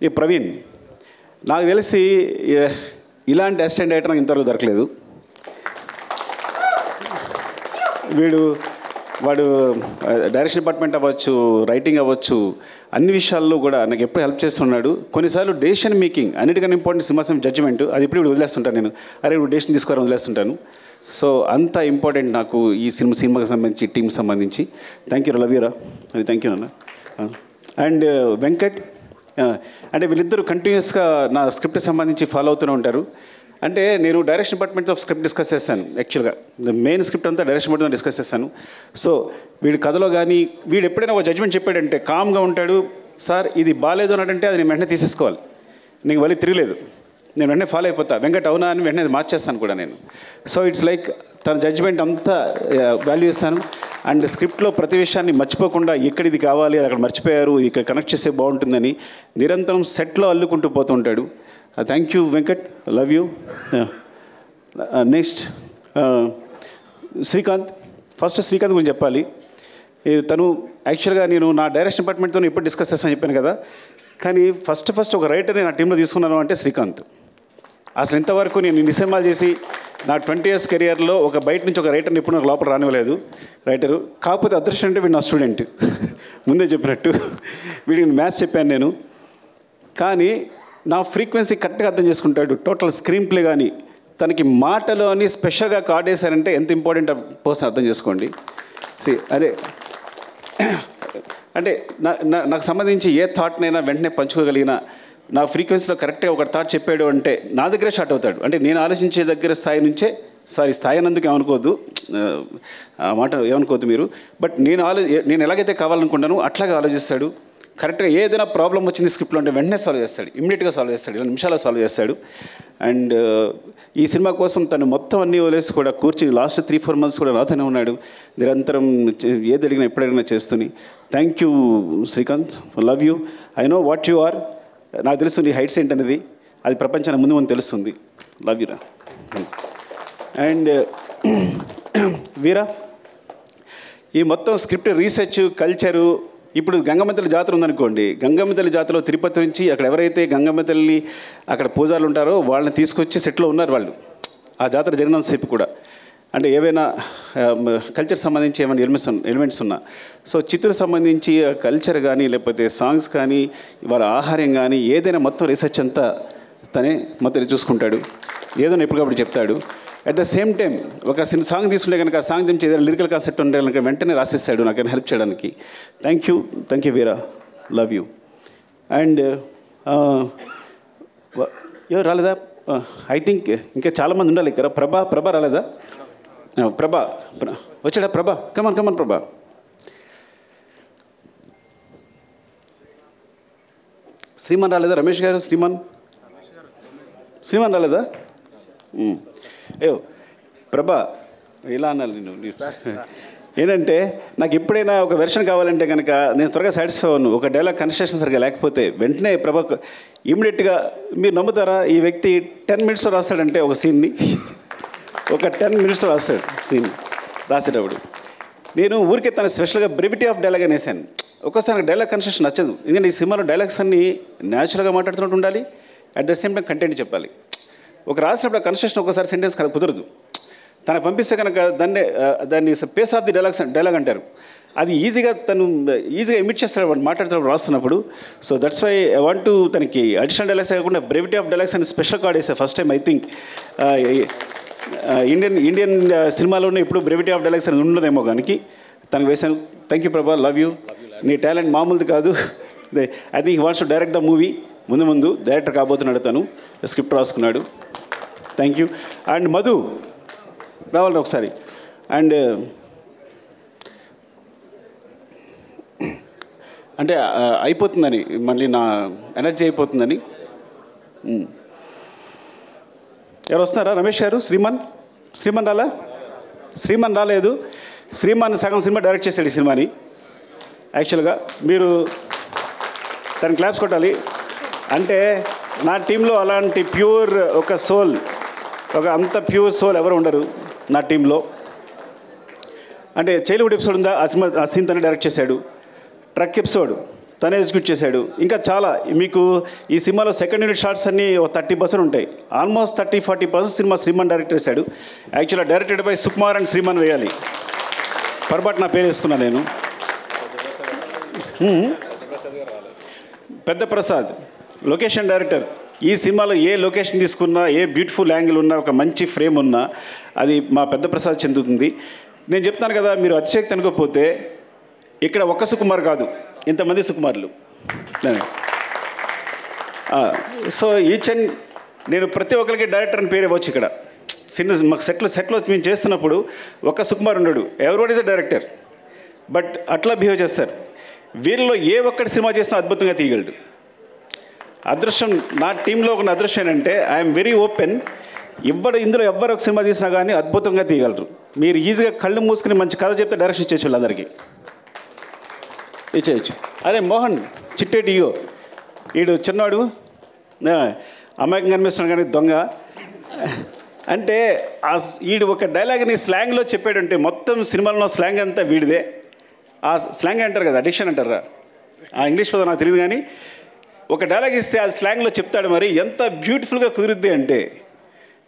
ఈ ప్రవీణ్ నాకు తెలిసి ఇలాంటి అసిస్టెంట్ డైరెక్టర్ నాకు ఇంతవరకు దొరకలేదు. వాడు డైరెక్షన్ డిపార్ట్మెంట్ అవ్వచ్చు, రైటింగ్ అవ్వచ్చు, అన్ని విషయాల్లో కూడా నాకు ఎప్పుడు హెల్ప్ చేస్తున్నాడు. కొన్నిసార్లు డెసిషన్ మేకింగ్ అన్నిటికన్నా ఇంపార్టెంట్ సింహాసనం జడ్జిమెంట్, అది ఇప్పుడు వదిలేస్తుంటాను నేను. అరే ఇప్పుడు డెసిషన్ తీసుకోవాలని వదిలేస్తుంటాను. సో అంత ఇంపార్టెంట్ నాకు ఈ సినిమాకి సంబంధించి, టీంకి సంబంధించి. థ్యాంక్ యూ లవ్యూరా, అది థ్యాంక్ యూ నాన్న. అండ్ వెంకట్, అంటే వీళ్ళిద్దరూ కంటిన్యూస్గా నా స్క్రిప్ట్కి సంబంధించి ఫాలో అవుతూనే ఉంటారు. అంటే నేను డైరెక్షన్ డిపార్ట్మెంట్తో స్క్రిప్ట్ డిస్కస్ చేశాను. యాక్చువల్గా మెయిన్ స్క్రిప్ట్ అంతా డైరెక్షన్ డిపార్ట్మెంట్ డిస్కస్ చేశాను. సో వీడి కథలో కానీ వీడు ఎప్పుడైనా ఒక జడ్జ్మెంట్ చెప్పాడంటే కామ్గా ఉంటాడు. సార్ ఇది బాగాలేదు అన్నాడంటే అది నేను వెంటనే తీసేసుకోవాలి, నీకు మళ్ళీ తిరగలేదు, నేను వెంటనే ఫాలో అయిపోతా. వెంకట్ అవునా అని వెంటనే అది మార్చేస్తాను కూడా నేను. సో ఇట్స్ లైక్ తన జడ్జ్మెంట్ అంతా వాల్యూ చేస్తాను. అండ్ స్క్రిప్ట్లో ప్రతి విషయాన్ని మర్చిపోకుండా ఎక్కడ ఇది కావాలి, అది అక్కడ మర్చిపోయారు, ఇక్కడ కనెక్ట్ చేస్తే బాగుంటుందని నిరంతరం సెట్లో అల్లుకుంటూ పోతుంటాడు. Thank you Venkat, love you. Next Srikanth. First Srikanth గురించి చెప్పాలి. తను యాక్చువల్గా నేను నా డైరెక్షన్ డిపార్ట్మెంట్తో ఎప్పుడు డిస్కస్ చేస్తాను చెప్పాను కదా, కానీ ఫస్ట్ ఒక రైటర్ని నా టీంలో తీసుకున్నాను అంటే శ్రీకాంత్. అసలు ఇంతవరకు నేను ఇన్ని సినిమాలు చేసి నా 20 years కెరియర్లో ఒక బయట నుంచి ఒక రైటర్ని ఎప్పుడు నాకు లోపల రానివ్వలేదు రైటరు. కాకపోతే అదృష్టం అంటే వీడు నా స్టూడెంట్, ముందే చెప్పినట్టు వీడికి మ్యాథ్స్ చెప్పాను నేను. కానీ నా ఫ్రీక్వెన్సీ కరెక్ట్గా అర్థం చేసుకుంటాడు. టోటల్ స్క్రీన్ ప్లే కానీ తనకి మాటలు అని స్పెషల్గా కార్డ్ వేశారంటే ఎంత ఇంపార్టెంట్ పర్సన్ అర్థం చేసుకోండి. అదే అంటే నాకు సంబంధించి ఏ థాట్నైనా వెంటనే పంచుకోగలిగిన, నా ఫ్రీక్వెన్సీలో కరెక్ట్గా ఒక థాట్ చెప్పాడు అంటే నా దగ్గరే షార్ట్ అవుతాడు. అంటే నేను ఆలోచించే దగ్గర స్థాయి నుంచే, సారీ స్థాయి అన్నందుకు ఏమనుకోవద్దు, ఆ మాట ఏమనుకోవద్దు మీరు, బట్ నేను ఎలాగైతే కావాలనుకుంటానో అట్లాగే ఆలోచిస్తాడు. కరెక్ట్గా ఏదైనా ప్రాబ్లం వచ్చింది స్క్రిప్ట్లో అంటే వెంటనే సాల్వ్ చేస్తాడు, ఇమ్మీడియట్గా సాల్వ్ చేస్తాడు, 2 నిమిషాల్లో సాల్వ్ చేస్తాడు. అండ్ ఈ సినిమా కోసం తను మొత్తం అన్నీ వదిలేసి కూడా కూర్చుని లాస్ట్ 3-4 months కూడా నాతోనే ఉన్నాడు, నిరంతరం ఏది అడిగినా ఎప్పుడడిగినా చేస్తూని. Thank you Srikanth, love you. I know what you are, నాకు తెలుసు నీ హైట్స్ ఏంటనేది, అది ప్రపంచానికి ముందు తెలుస్తుంది. లవ్ యూరా. అండ్ వీరా, ఈ మొత్తం స్క్రిప్ట్ రీసెర్చ్ కల్చరు. ఇప్పుడు గంగమ్మ తల్లి జాతర ఉందనుకోండి, గంగమ్మ తల్లి జాతరలో తిరుపతి నుంచి అక్కడ ఎవరైతే గంగమ్మ తల్లి అక్కడ పూజారులు ఉంటారో వాళ్ళని తీసుకొచ్చి సెట్లో ఉన్నారు వాళ్ళు ఆ జాతర జరిగినంతసేపు కూడా. అంటే ఏవైనా కల్చర్ సంబంధించి ఏమైనా ఎలిమెంట్స్ ఉన్నా, సో చిత్తూరు సంబంధించి కల్చర్ కానీ లేకపోతే సాంగ్స్ కానీ వాళ్ళ ఆహారం కానీ ఏదైనా మొత్తం రీసెర్చ్ అంతా తనే మొత్తం చూసుకుంటాడు, ఏదైనా ఎప్పటికప్పుడు చెప్తాడు. అట్ ద సేమ్ టైం ఒక సాంగ్ తీసుకుంటే కనుక ఆ సాంగ్ నుంచి ఏదైనా లిరికల్ కాన్సెప్ట్ ఉంటే కనుక వెంటనే రాసేస్తాడు నాకైనా హెల్ప్ చేయడానికి. Thank you Veera, love you. And ఎవరు రాలేదా? ఐ థింక్ ఇంకా చాలామంది ఉండాలి ఇక్కడ. ప్రభా రాలేదా? ప్రభా వచ్చాడా? ప్రభా కమన్ ప్రభా. శ్రీమాన్ రాలేదా? రమేష్ గారు, శ్రీమాన్ రాలేదా? అయ్యో ప్రభా, ఇలా అన్నాను నేను. ఏంటంటే నాకు ఎప్పుడైనా ఒక వెర్షన్ కావాలంటే కనుక నేను త్వరగా సాటిస్ఫై అవ్వను. ఒక డైలాగ్ కన్స్ట్రక్షన్ సరిగా లేకపోతే వెంటనే ప్రభా ఇమ్మీడియట్గా, మీరు నమ్ముతారా, ఈ వ్యక్తి 10 minutesలో రాస్తాడంటే ఒక సీన్ని, ఒక 10 minutesలో రాస్తాడు సీన్. రాసేటప్పుడు నేను ఊరికే తన స్పెషల్గా బ్రెవిటీ ఆఫ్ డైలాగ్ అనేసాను. ఒక్కోసారి నాకు డైలాగ్ కన్స్ట్రక్షన్ నచ్చదు, ఎందుకంటే ఈ సినిమాలో డైలాగ్స్ అన్నీ న్యాచురల్గా మాట్లాడుతున్నట్టు ఉండాలి, at the same time content చెప్పాలి. ఒక రాసినప్పుడు కన్స్ట్రక్షన్ ఒకసారి సెంటెన్స్ కుదరదు, తనకు పంపిస్తే కనుక దాన్ని పేస్ ఆఫ్ ది డైలాగ్ అంటారు. అది తను ఈజీగా ఎమిట్ చేస్తాడు వాడు మాట్లాడుతున్నప్పుడు, రాస్తున్నప్పుడు. So that's why I want to తనకి అడిషనల్ డైలాగ్స్ కాకుండా బ్రెవిటీ ఆఫ్ డైలాగ్స్ అని స్పెషల్ కార్డ్ వేసాను first time. I think Indian సినిమాలోనే ఇప్పుడు బ్రెవిటీ ఆఫ్ డైలాగ్స్ అనేది ఉండదేమో కానీ తనకు వేసాను. థ్యాంక్ యూ ప్రభా, లవ్ యూ. నీ టాలెంట్ మామూలుది కాదు. I think he wants to direct the movie. ముందు డైరెక్టర్ కాబోతున్నాడు, తను స్క్రిప్ట్ రాసుకున్నాడు. Thank you. అండ్ మధు రావాలి ఒకసారి. అండ్ అంటే అయిపోతుందని, మళ్ళీ నా ఎనర్జీ అయిపోతుందని. ఎవరు వస్తున్నారా? రమేష్ గారు, శ్రీమాన్ రాలా? శ్రీమాన్ రాలేదు. శ్రీమాన్ సగం సినిమా డైరెక్ట్ చేశాడు ఈ సినిమాని. యాక్చువల్గా మీరు తను క్లాప్స్ కొట్టాలి. అంటే నా టీంలో అలాంటి ప్యూర్ ఒక సోల్, ఒక అంత ప్యూర్ సోల్ ఎవరు ఉండరు నా టీంలో. అంటే చైల్డ్హుడ్ ఎపిసోడ్ ఉందా, ఆ సీన్ తను డైరెక్ట్ చేశాడు. ట్రక్ ఎపిసోడ్ తనే ఎగ్జిక్యూట్ చేశాడు. ఇంకా చాలా మీకు ఈ సినిమాలో సెకండ్ యూనిట్ షార్ట్స్ అన్నీ 30% ఉంటాయి. ఆల్మోస్ట్ 30-40% సినిమా శ్రీమాన్ డైరెక్ట్ చేశాడు. యాక్చువల్గా directed by Sukumar and Sriman వేయాలి, పొరపాటు నా పేరు వేసుకున్నాను నేను. పెద్ద ప్రసాద్ లొకేషన్ డైరెక్టర్. ఈ సినిమాలో ఏ లొకేషన్ తీసుకున్నా, ఏ బ్యూటిఫుల్ యాంగిల్ ఉన్నా, ఒక మంచి ఫ్రేమ్ ఉన్నా అది మా పెద్ద ప్రసాద్ చెందుతుంది. నేను చెప్తాను కదా, మీరు అతిశక్తి అనుకోకపోతే ఇక్కడ ఒక్క సుకుమార్ కాదు, ఇంతమంది సుకుమార్లు. సో ఈచ్ అండ్ నేను ప్రతి ఒక్కరికి డైరెక్టర్ అని పేరు ఇవ్వచ్చు. ఇక్కడ మాకు సెట్లో మేము చేస్తున్నప్పుడు ఒక్క సుకుమార్ ఉన్నాడు, everyone is a director. But అట్లా బిహేవ్ చేస్తారు. వీళ్ళలో ఏ ఒక్కటి సినిమా చేసినా అద్భుతంగా తీయగలడు. అదృష్టం నా టీంలో ఉన్న అదృష్టం ఏంటంటే ఐఎమ్ వెరీ ఓపెన్. ఇందులో ఎవ్వరు ఒక సినిమా తీసినా కానీ అద్భుతంగా తీయగలరు. మీరు ఈజీగా కళ్ళు మూసుకుని మంచి కథ చెప్తే డైరెక్షన్ ఇచ్చేచ్చు వాళ్ళందరికీ, ఇచ్చేయచ్చు. అదే మోహన్ చిట్టేటి ఇగో వీడు చిన్నవాడు, అమ్మాయికి కనిపిస్తున్నాడు కానీ దొంగ అంటే వీడు ఒక డైలాగ్ని స్లాంగ్లో చెప్పాడంటే మొత్తం సినిమాలో స్లాంగ్ అంతా వీడిదే. ఆ స్లాంగ్ అంటారు కదా, అడిక్షన్ అంటారా, ఆ ఇంగ్లీష్ పదం నాకు తెలియదు కానీ ఒక డైలాగ్ ఇస్తే ఆ స్లాంగ్లో చెప్తాడు. మరి ఎంత బ్యూటిఫుల్గా కుదురుద్ది అంటే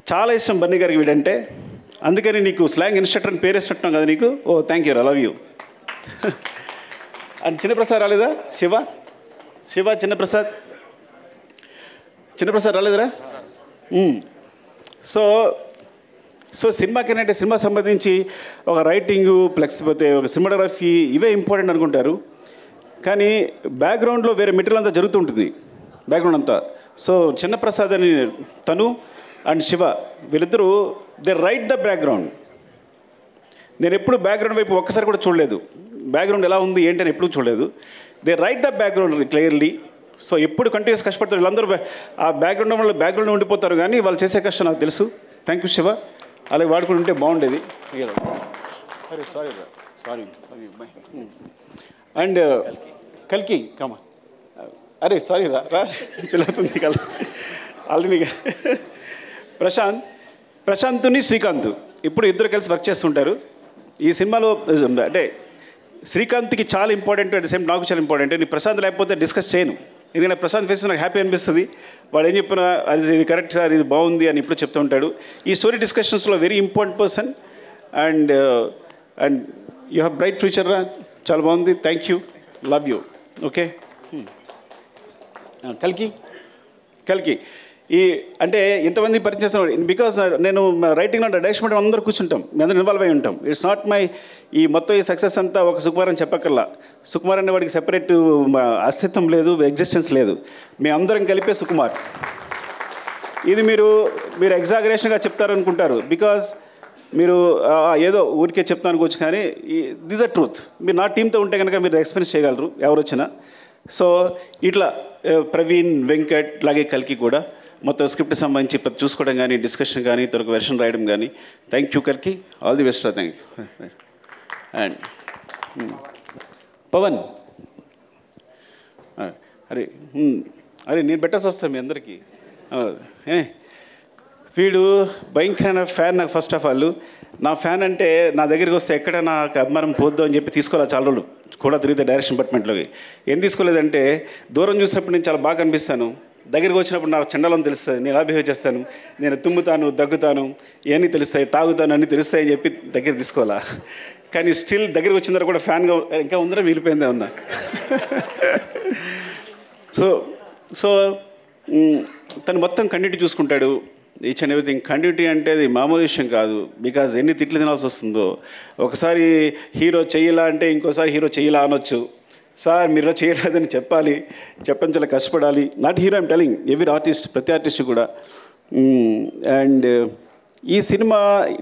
చాలా ఇష్టం బన్నీ గారికి వీడంటే. అందుకని నీకు స్లాంగ్ ఇన్స్ట్రక్టర్ అని పేరు వేసినట్టున్నాం కదా నీకు. Oh thank you, I love you. And Chinnaprasad రాలేదా? శివ చిన్నప్రసాద్ రాలేదురా? సో సినిమాకి ఏంటంటే సినిమా సంబంధించి ఒక రైటింగు ప్లస్ పోతే ఒక సినిమాటోగ్రఫీ ఇవే ఇంపార్టెంట్ అనుకుంటారు. కానీ బ్యాక్గ్రౌండ్లో వేరే మెటీరియల్ అంతా జరుగుతుంటుంది, బ్యాక్గ్రౌండ్ అంతా. సో చిన్నప్రసాద్ అని తను అండ్ శివ వీళ్ళిద్దరూ దే రైట్ ద బ్యాక్గ్రౌండ్. నేను ఎప్పుడు బ్యాక్గ్రౌండ్ వైపు ఒక్కసారి కూడా చూడలేదు, బ్యాక్గ్రౌండ్ ఎలా ఉంది ఏంటి అని ఎప్పుడు చూడలేదు. They right the background clearly. So ఎప్పుడు కంటిన్యూస్ కష్టపడతారు వీళ్ళందరూ. ఆ బ్యాక్గ్రౌండ్ వల్ల బ్యాక్గ్రౌండ్ ఉండిపోతారు కానీ వాళ్ళు చేసే కష్టం నాకు తెలుసు. థ్యాంక్ యూ శివ, అలాగే వాడుకుని ఉంటే బాగుండేది. అరే సారీ. అండ్ కల్కి కమా, అరే సారీ రా పిల్లవుతుంది కల్ ఆల్రెడీ. ప్రశాంత్ని శ్రీకాంత్ ఇప్పుడు ఇద్దరు కలిసి వర్క్ చేస్తుంటారు ఈ సినిమాలో. అంటే శ్రీకాంత్కి చాలా ఇంపార్టెంట్, అట్ ద సేమ్ నాకు చాలా ఇంపార్టెంట్. నేను ప్రశాంత్ లేకపోతే డిస్కస్ చేయను, ఎందుకంటే ప్రశాంత్ ఫేస్ నాకు హ్యాపీ అనిపిస్తుంది. వాడు ఏం చెప్పినా అది ఇది కరెక్ట్ సార్, ఇది బాగుంది అని ఇప్పుడు చెప్తూ ఉంటాడు. ఈ స్టోరీ డిస్కషన్స్లో very important person. And you have bright future రా, చాలా బాగుంది. Thank you, love you. Okay. కల్కి ఈ అంటే ఇంతమంది పరిచయం చేస్తున్నాడు బికాస్ నేను రైటింగ్లో డైరెక్షన్ అందరూ కూర్చుంటాం, మేము అందరూ ఇన్వాల్వ్ అయి ఉంటాం. ఇట్స్ నాట్ మై ఈ మొత్తం ఈ సక్సెస్ అంతా ఒక సుకుమార్ అని చెప్పక్కర్లా. సుకుమార్ అనే వాడికి సెపరేట్ అస్తిత్వం లేదు, ఎగ్జిస్టెన్స్ లేదు. మేము అందరం కలిపే సుకుమార్. ఇది మీరు ఎగ్జాగరేషన్గా చెప్తారనుకుంటారు, బికాజ్ మీరు ఏదో ఊరికే చెప్తాను అనుకోవచ్చు, కానీ దిస్ అ ట్రూత్. మీరు నా టీంతో ఉంటే కనుక మీరు ఎక్స్పీరియన్స్ చేయగలరు ఎవరు వచ్చినా. సో ఇట్లా ప్రవీణ్, వెంకట్, అలాగే కల్కి కూడా మొత్తం స్క్రిప్ట్ సంబంధించి చూసుకోవడం కానీ, డిస్కషన్ కానీ, తొలక వెర్షన్ రాయడం కానీ. థ్యాంక్ యూ కల్కి, all the best. Thank you. And Pavan, అరే నేను పెట్టాల్సి వస్తాను మీ అందరికీ. వీడు భయంకరమైన ఫ్యాన్ నాకు. ఫస్ట్ ఆఫ్ ఆల్ నా ఫ్యాన్ అంటే నా దగ్గరికి వస్తే ఎక్కడ నాకు అభిమానం పోద్దు అని చెప్పి తీసుకోవాలి. చాలా రోజులు కూడా తిరిగితే డైరెక్షన్ డిపార్ట్మెంట్లోకి ఏం తీసుకోలేదంటే, దూరం చూసినప్పుడు నేను చాలా బాగా కనిపిస్తాను, దగ్గరికి వచ్చినప్పుడు నాకు చండాలని తెలుస్తుంది, నేను ఎలా బిహేవ్ చేస్తాను, నేను తుమ్ముతాను, దగ్గుతాను, ఇవన్నీ తెలుస్తాయి, తాగుతాను అన్నీ తెలుస్తాయి అని చెప్పి దగ్గర తీసుకోవాలా. కానీ స్టిల్ దగ్గరికి వచ్చిన తర్వాత కూడా ఫ్యాన్గా ఇంకా ఉందరా మిగిలిపోయిందే ఉన్నా. సో తను మొత్తం కంటిన్యూటీ చూసుకుంటాడు, ఈచ్ అండ్ ఎవ్రీథింగ్. కంటిన్యూటీ అంటే అది మామూలు విషయం కాదు, బికాజ్ ఎన్ని తిట్లు తినాల్సి వస్తుందో. ఒకసారి హీరో చెయ్యలా అంటే ఇంకోసారి హీరో చెయ్యలా అనొచ్చు. సార్ మీరు చేయలేదని చెప్పాలి, చెప్పని చాలా కష్టపడాలి. Not hero I'm telling, every artist, ప్రతి ఆర్టిస్ట్ కూడా. అండ్ ఈ సినిమా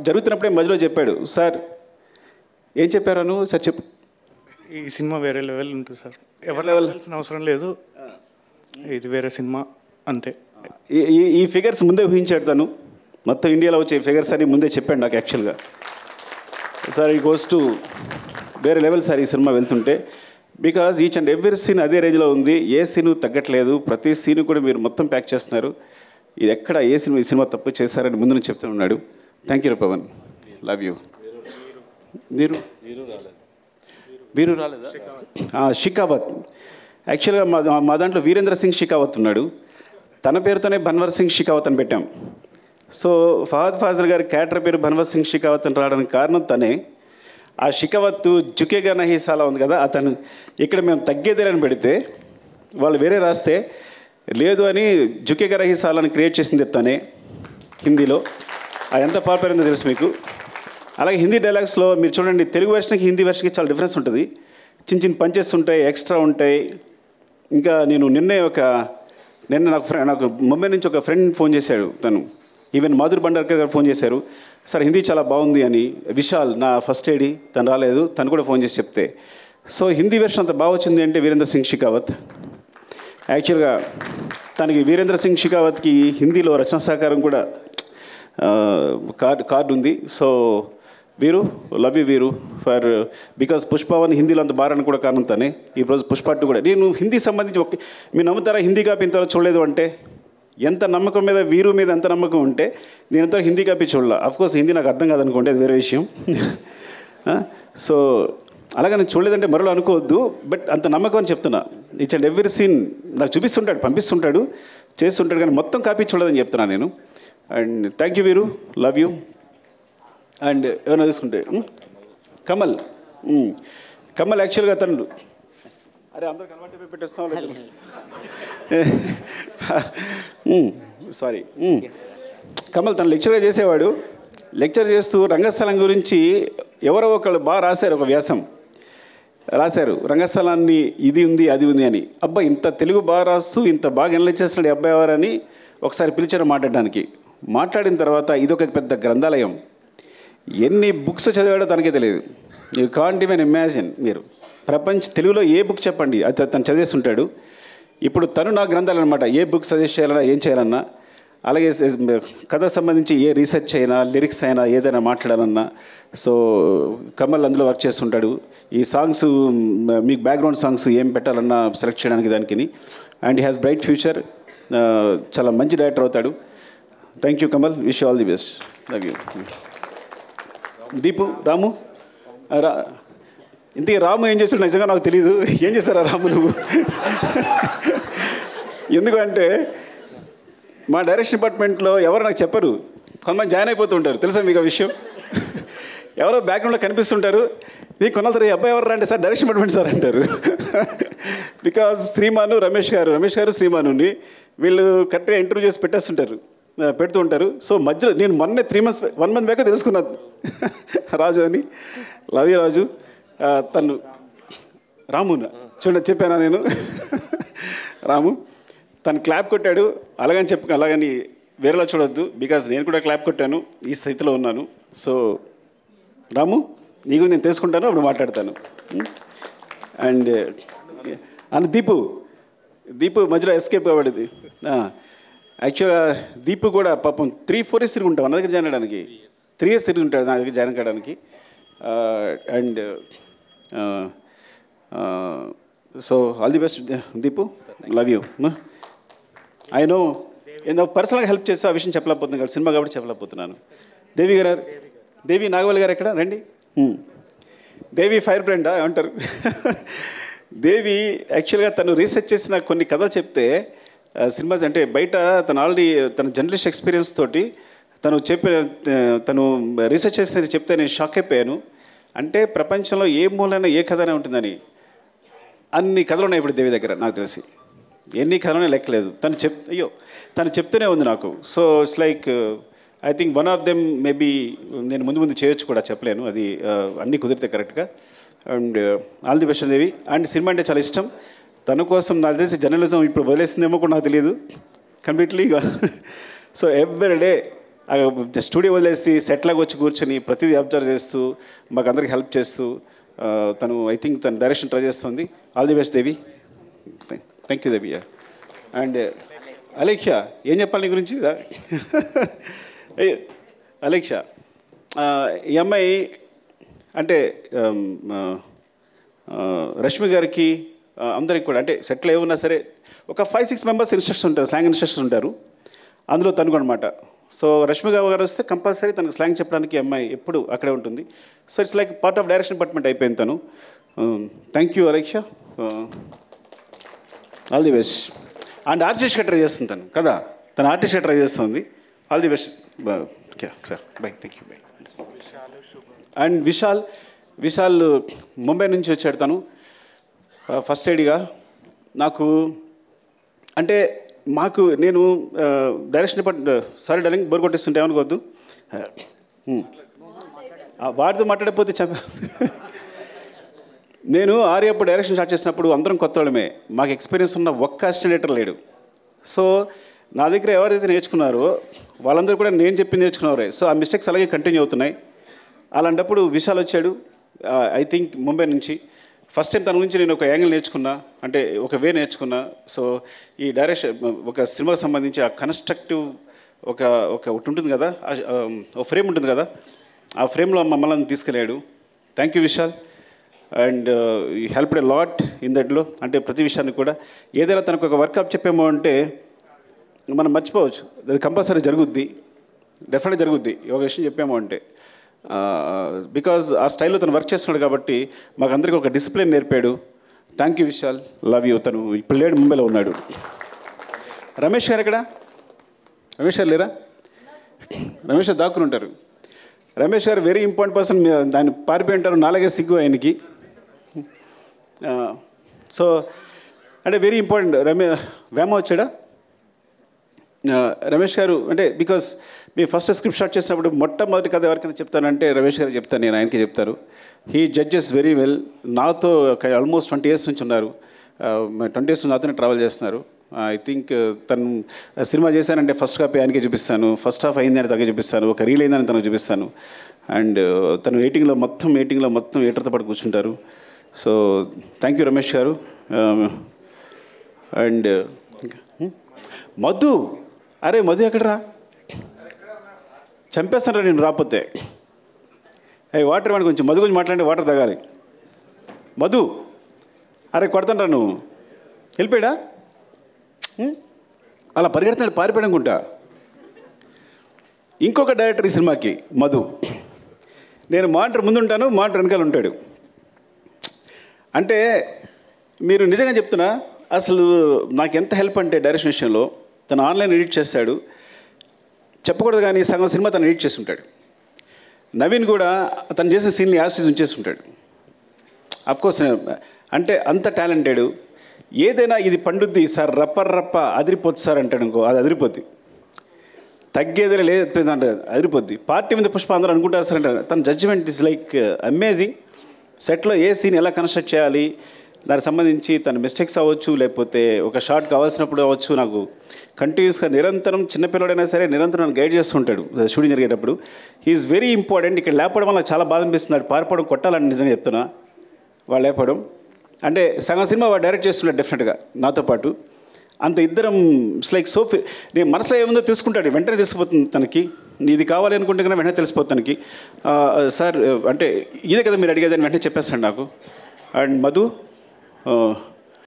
జరుగుతున్నప్పుడే మధ్యలో చెప్పాడు, సార్ ఏం చెప్పారను సార్ చెప్పు. ఈ సినిమా వేరే లెవెల్ ఉంటుంది సార్, ఎవరి లెవెల్ అవసరం లేదు, ఇది వేరే సినిమా అంతే. ఈ ఫిగర్స్ ముందే ఊహించాడు తను, మొత్తం ఇండియాలో వచ్చే ఫిగర్స్ అని ముందే చెప్పాడు నాకు యాక్చువల్గా. సార్ ఈ గోస్ టు వేరే లెవెల్ సార్ ఈ సినిమా వెళ్తుంటే, because each and every scene అదే రేంజ్లో ఉంది, ఏ సీను తగ్గట్లేదు, ప్రతి సీను కూడా మీరు మొత్తం ప్యాక్ చేస్తున్నారు. ఇది ఎక్కడ ఏ సినిమా ఈ సినిమా తప్పు చేస్తారని ముందు నుంచి చెప్తూ ఉన్నాడు. Thank you Pavan, love you. వీరు రాలేదా? షికాబాద్ యాక్చువల్గా మా దాంట్లో వీరేంద్ర సింగ్ షికావత్ ఉన్నాడు, తన పేరుతోనే బన్వర్ సింగ్ షికావత్ అని పెట్టాం. సో ఫహద్ ఫాజిల్ గారి క్యారెక్టర్ పేరు బన్వర్ సింగ్ షికావత్ అని రావడానికి కారణం తనే. ఆ షికావత్ జుకేగా నహీ సాలా ఉంది కదా, అతను ఇక్కడ మేము తగ్గేదేలని పెడితే వాళ్ళు వేరే రాస్తే లేదు అని జుకేగా నహీ సాలాని క్రియేట్ చేసింది తనే హిందీలో. అది ఎంత పాపులర్ అయిందో తెలుసు మీకు. అలాగే హిందీ డైలాగ్స్లో మీరు చూడండి, తెలుగు వెర్షన్కి హిందీ వెర్షన్కి చాలా డిఫరెన్స్ ఉంటుంది. చిన్న చిన్న పంచెస్ ఉంటాయి, ఎక్స్ట్రా ఉంటాయి. ఇంకా నేను నిన్న నాకు ముంబై నుంచి ఒక ఫ్రెండ్ ఫోన్ చేశాడు, తను ఈవెన్ మాధురి భండార్కర్ గారు ఫోన్ చేశారు, సార్ హిందీ చాలా బాగుంది అని. విశాల్ నా ఫస్ట్ ఏడి తను రాలేదు, తను కూడా ఫోన్ చేసి చెప్తే. సో హిందీ వెర్షన్ అంత బాగా వచ్చింది అంటే వీరేంద్ర సింగ్ షికావత్. యాక్చువల్గా తనకి వీరేంద్ర సింగ్ షికావత్కి హిందీలో రచనా సహకారం కూడా కార్డు ఉంది. సో వీరు లవ్ యూ వీరు ఫర్ బికాస్ పుష్పవన్ హిందీలో అంత బారాన్ని కూడా కారణం తనే. ఈరోజు పుష్ప 2 కూడా నేను హిందీ సంబంధించి మీరు నమ్ముతారా హిందీ కాపీ ఇంతవరకు చూడలేదు అంటే, ఎంత నమ్మకం మీద వీరు మీద ఎంత నమ్మకం ఉంటే నేను ఇంతవరకు హిందీ కాపీ చూడాల. అఫ్కోర్స్ హిందీ నాకు అర్థం కాదనుకోండి, అది వేరే విషయం. సో అలాగే నేను చూడలేదంటే మరో అనుకోవద్దు, బట్ అంత నమ్మకం అని చెప్తున్నా. ఈచ్ అండ్ ఎవ్రీ సీన్ నాకు చూపిస్తుంటాడు, పంపిస్తుంటాడు, చేస్తుంటాడు, కానీ మొత్తం కాపీ చూడలేదని చెప్తున్నాను నేను. అండ్ థ్యాంక్ యూ వీరు, లవ్ యూ. అండ్ ఏమైనా తీసుకుంటే కమల్ యాక్చువల్గా తను అరే అందరికి అలవాటు పెట్టేస్తాం సారీ. కమల్ తను లెక్చర్గా చేసేవాడు. లెక్చర్ చేస్తూ రంగస్థలం గురించి ఎవరో ఒకళ్ళు బాగా రాశారు, ఒక వ్యాసం రాశారు, రంగస్థలాన్ని ఇది ఉంది అది ఉంది అని. అబ్బా ఇంత తెలుగు బాగా రాస్తూ ఇంత బాగా ఎనలైజ్ చేస్తున్నాడు అబ్బాయి ఎవరని ఒకసారి పిలిచారు మాట్లాడడానికి. మాట్లాడిన తర్వాత ఇదొక పెద్ద గ్రంథాలయం, ఎన్ని బుక్స్ చదివాడో తనకే తెలియదు. You can't even imagine. మీరు తెలుగులో ఏ బుక్ చెప్పండి అది తను చదివేస్తుంటాడు. ఇప్పుడు తను నా గ్రంథాలు అనమాట, ఏ బుక్ సజెస్ట్ చేయాలన్నా ఏం చేయాలన్నా. అలాగే కథ సంబంధించి ఏ రీసెర్చ్ అయినా లిరిక్స్ అయినా ఏదైనా మాట్లాడాలన్నా. సో కమల్ అందులో వర్క్ చేస్తుంటాడు. ఈ సాంగ్స్ మీకు బ్యాక్గ్రౌండ్ సాంగ్స్ ఏం పెట్టాలన్నా సెలెక్ట్ చేయడానికి దానికి. And he has bright future, చాలా మంచి డైరెక్టర్ అవుతాడు. Thank you Kamal, wish all the best. Love you. Deepu Ramu ఇంతకీ రాము ఏం చేస్తాడు నిజంగా నాకు తెలీదు. ఏం చేస్తారా రాము నువ్వు? ఎందుకంటే మా డైరెక్షన్ డిపార్ట్మెంట్లో ఎవరు నాకు చెప్పరు, కొంతమంది జాయిన్ అయిపోతుంటారు, తెలుసా మీకు ఆ విషయం? ఎవరో బ్యాక్గ్రౌండ్లో కనిపిస్తుంటారు, నీకు కొన్నాళ్ళు ఈ అబ్బాయి ఎవరు అంటే సార్ డైరెక్షన్ డిపార్ట్మెంట్ సార్ అంటారు. బికాజ్ శ్రీమాను రమేష్ గారు శ్రీమానుని వీళ్ళు కరెక్ట్గా ఇంటర్వ్యూ చేసి పెడుతూ ఉంటారు. సో మధ్యలో నేను మొన్నే 1 month బ్యాక్ తెలుసుకున్నాను రాజు అని. లవ్ యూ రాజు. తను రామున చూడండి చెప్పానా నేను. రాము తను క్లాప్ కొట్టాడు, అలాగని వేరేలా చూడొద్దు, బికాజ్ నేను కూడా క్లాప్ కొట్టాను, ఈ స్థితిలో ఉన్నాను. సో రాము నీకు నేను తెలుసుకుంటాను, అప్పుడు మాట్లాడతాను. అండ్ దీపు మధ్యలో ఎస్కేప్ అవ్వడది. యాక్చువల్గా దీపు కూడా పాపం 3-4 years తిరిగి ఉంటాం నా దగ్గర జాయిన్ అవ్వడానికి. 3 years తిరిగి ఉంటాడు నా దగ్గర జాయిన్ కావడానికి. And so all the best Deepu, love you. I no ఏదో పర్సనల్గా హెల్ప్ చేస్తే ఆ విషయం చెప్పలేకపోతున్నాను కదా, సినిమా కాబట్టి చెప్పలేకపోతున్నాను. దేవి నాగవల్లి గారు ఎక్కడ రండి. దేవి ఫైర్ బ్రాండా ఏమంటారు? దేవి యాక్చువల్గా తను రీసెర్చ్ చేసిన కొన్ని కథలు చెప్తే సినిమాస్ అంటే బయట తను ఆల్రెడీ తన జర్నలిస్ట్ ఎక్స్పీరియన్స్ తోటి తను రీసెర్చ్ చేసి చెప్తే నేను షాక్ అయిపోయాను. అంటే ప్రపంచంలో ఏ మూలైనా ఏ కథనే ఉంటుందని అన్ని కథలు ఉన్నాయి ఇప్పుడు దేవి దగ్గర. నాకు తెలిసి ఎన్ని కథలనే లెక్కలేదు. తను చెప్తూనే ఉంది నాకు. So it's like I think one of them maybe నేను ముందు చేయొచ్చు కూడా, చెప్పలేను, అది అన్నీ కుదిరితే కరెక్ట్గా. And all the best Devi. And cinema అంటే చాలా ఇష్టం తన కోసం. నాకు తెలిసి జర్నలిజం ఇప్పుడు వదిలేసిందేమో కూడా నాకు తెలియదు కంప్లీట్లీగా. సో ఎవ్రీడే స్టూడియో వదిలేసి సెట్లాగా వచ్చి కూర్చొని ప్రతిదీ అబ్జర్వ్ చేస్తూ మాకు అందరికి హెల్ప్ చేస్తూ తను ఐ థింక్ తను డైరెక్షన్ ట్రై చేస్తుంది. All the best Devi. Thank you Devi. And Alekhya ఏం చెప్పాలి నీ గురించి? అలేఖ్య ఈ అమ్మాయి అంటే రష్మి గారికి అందరికి కూడా అంటే సెటిల్ ఏమన్నా సరే ఒక 5-6 members ఇన్స్ట్రక్టర్స్ ఉంటారు, స్లాంగ్ ఇన్స్ట్రక్టర్స్ ఉంటారు. అందులో తనుకు అనమాట. సో రష్మి గారు వస్తే కంపల్సరీ తనకు స్లాంగ్ చెప్పడానికి అమ్మాయి ఎప్పుడు అక్కడే ఉంటుంది. So it's like part of direction department అయిపోయింది తను. Thank you Alekhya. All the best. And ఆర్టిస్ట్గా ట్రై చేస్తుంది తను కదా, తను ఆర్టిస్ట్గా ట్రై చేస్తుంది. All the best sir. Bye, thank you, bye. And Vishal Mumbai నుంచి వచ్చాడు తను ఫస్ట్ ఎయిడ్గా. నాకు అంటే నేను direction department, sorry darling bore కొట్టేస్తుంటే ఏమనుకోవద్దు, వాడితో మాట్లాడకపోతే నేను ఆర్యప్పుడు డైరెక్షన్ స్టార్ట్ చేసినప్పుడు అందరం కొత్త వాళ్ళమే, మాకు ఎక్స్పీరియన్స్ ఉన్న ఒక్క అసిస్టెంట్ డైరెక్టర్ లేడు. సో నా దగ్గర ఎవరైతే నేర్చుకున్నారో వాళ్ళందరూ కూడా నేను చెప్పింది నేర్చుకున్నారే. సో ఆ మిస్టేక్స్ అలాగే కంటిన్యూ అవుతున్నాయి. అలాంటప్పుడు విశాల్ వచ్చాడు, ఐ థింక్ ముంబై నుంచి. ఫస్ట్ టైం తన గురించి నేను ఒక యాంగిల్ నేర్చుకున్నా, అంటే ఒక వే నేర్చుకున్నా. సో ఈ డైరెక్షన్ ఒక సినిమాకి సంబంధించి ఆ కన్స్ట్రక్టివ్ ఒకటి ఉంటుంది కదా, ఒక ఫ్రేమ్ ఉంటుంది కదా, ఆ ఫ్రేమ్లో మమ్మల్ని తీసుకెళ్ళాడు. Thank you Vishal. And you helped a lot in దట్లో. అంటే ప్రతి విషయాన్ని కూడా ఏదైనా తనకు ఒక వర్కప్ చెప్పామో అంటే మనం మర్చిపోవచ్చు, అది కంపల్సరీ జరుగుద్ది, డెఫినెట్గా జరుగుద్ది ఒక విషయం చెప్పామో అంటే. బికాజ్ ఆ స్టైల్లో తను వర్క్ చేస్తున్నాడు కాబట్టి మాకు అందరికీ ఒక డిసిప్లిన్ నేర్పాడు. Thank you Vishal, love you. తను ఇప్పుడు లేడు, ముంబైలో ఉన్నాడు. రమేష్ గారు ఎక్కడ? రమేష్ గారు లేరా? రమేష్ గారు దాక్కుని ఉంటారు. రమేష్ గారు వెరీ ఇంపార్టెంట్ పర్సన్, దాన్ని పారిపోయి ఉంటారు, నాలుగే సిగ్గు ఆయనకి. సో అంటే వెరీ ఇంపార్టెంట్. వేమ వచ్చాడా? రమేష్ గారు అంటే because me first script start చేసినప్పుడు మొట్టమొదటి కథ ఎవరికైనా చెప్తానంటే రమేష్ గారు చెప్తాను, నేను ఆయనకి చెప్తారు. He judges very well. నాతో ఆల్మోస్ట్ 20 years నుంచి ఉన్నారు, 20 years నుంచి నాతోనే ట్రావెల్ చేస్తున్నారు. ఐ థింక్ తను సినిమా చేశానంటే ఫస్ట్ కాపీ ఆయనకే చూపిస్తాను, ఫస్ట్ హాఫ్ అయిందని తనకే చూపిస్తాను, ఒక రీల్ అయిందని తనకు చూపిస్తాను. అండ్ తను ఎయిటింగ్లో మొత్తం ఎయిటర్తో పాటు కూర్చుంటారు. సో థ్యాంక్ యూ రమేష్ గారు. అండ్ మధు, అరే మధు ఎక్కడరా? చంపేస్తానరా నేను రాకపోతే. వాటర్ వాడి కొంచెం మధు గురించి మాట్లాడి వాటర్ తాగాలి. మధు, అరే కొడతానరా నువ్వు, వెళ్ళిపోయాడా? అలా పరిగెడుతున్నాడు, పారిపోయాడనుకుంటా. ఇంకొక డైరెక్టర్ ఈ సినిమాకి మధు. నేను మానిటర్ ముందుంటాను, మానిటర్ వెనకాల ఉంటాడు. అంటే మీరు నిజంగా చెప్తున్నా, అసలు నాకు ఎంత హెల్ప్ అంటే డైరెక్షన్ విషయంలో, తను ఆన్లైన్ ఎడిట్ చేస్తాడు, చెప్పకూడదు కానీ సగం సినిమా తను ఎడిట్ చేసి ఉంటాడు. నవీన్ కూడా తను చేసే సీన్ని యాసిస్ ఉంచేసి ఉంటాడు. అఫ్కోర్స్ అంటే అంత టాలెంటెడ్. ఏదైనా ఇది పండుద్ది సార్, రప్ప అదిరిపోద్ది సార్ అంటాడు అనుకో, అది అదిరిపోద్ది. తగ్గేదే లేదు అంటే అదిరిపోద్ది. పార్టీ మీద పుష్ప అందరూ అనుకుంటారు సార్ అంటే తన జడ్జిమెంట్ ఇస్ లైక్ అమేజింగ్. సెట్లో ఏ సీన్ ఎలా కన్స్ట్రక్ట్ చేయాలి, దానికి సంబంధించి తన మిస్టేక్స్ అవ్వచ్చు, లేకపోతే ఒక షార్ట్ కావాల్సినప్పుడు అవ్వచ్చు, నాకు కంటిన్యూస్గా నిరంతరం, చిన్నపిల్లడైనా సరే నిరంతరం నన్ను గైడ్ చేస్తుంటాడు షూటింగ్ జరిగేటప్పుడు. He is very important. ఇక్కడ లేపడం వల్ల చాలా బాధ అనిపిస్తుంది, పారిపోవడం కొట్టాలని నిజంగా చెప్తున్నా. వాళ్ళు లేపడం అంటే సగం సినిమా వాడు డైరెక్ట్ చేస్తున్నాడు డెఫినెట్గా నాతో పాటు. అంత ఇద్దరం ఇట్స్ లైక్ సో నేను మనసులో ఏముందో తెలుసుకుంటాడు, వెంటనే తెలిసిపోతుంది తనకి. ఇది కావాలి అనుకుంటే కన్నా వెంటనే తెలిసిపోతుంది తనకి. సార్ అంటే ఇదే కదా మీరు అడిగేదని వెంటనే చెప్పేస్తాడు నాకు. అండ్ మధు